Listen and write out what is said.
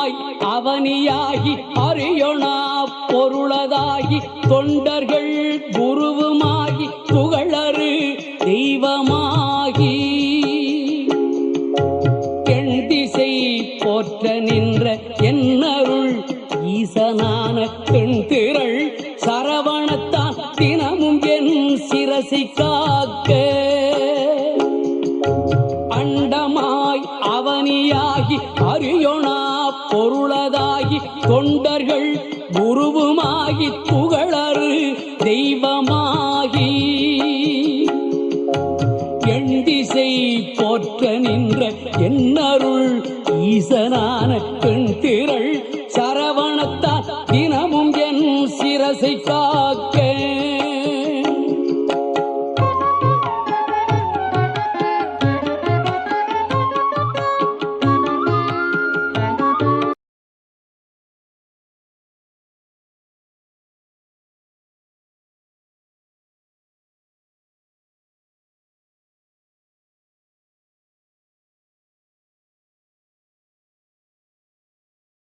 அண்டமாய் அவனியாகி அறியொணா பொருளதாகி தொண்டர்கள் குருவுமாகி புகழறு தெய்வமாகி எண் திசை போற்ற நின்ற என்னருள் ஈசனான தென்திரள் சரவணத்தான் தினமும் என் சிரசை காக்க அண்டமாய் அவனியாகி அறியொணா பொருளதாகி தொண்டர்கள் குருவுமாகி புகழறு தெய்வமாகி எண் திசை போற்ற நின்ற என்னருள் ஈசனான தென்திரள் சரவணத்தால் தினமும் என் சிரசை காக்க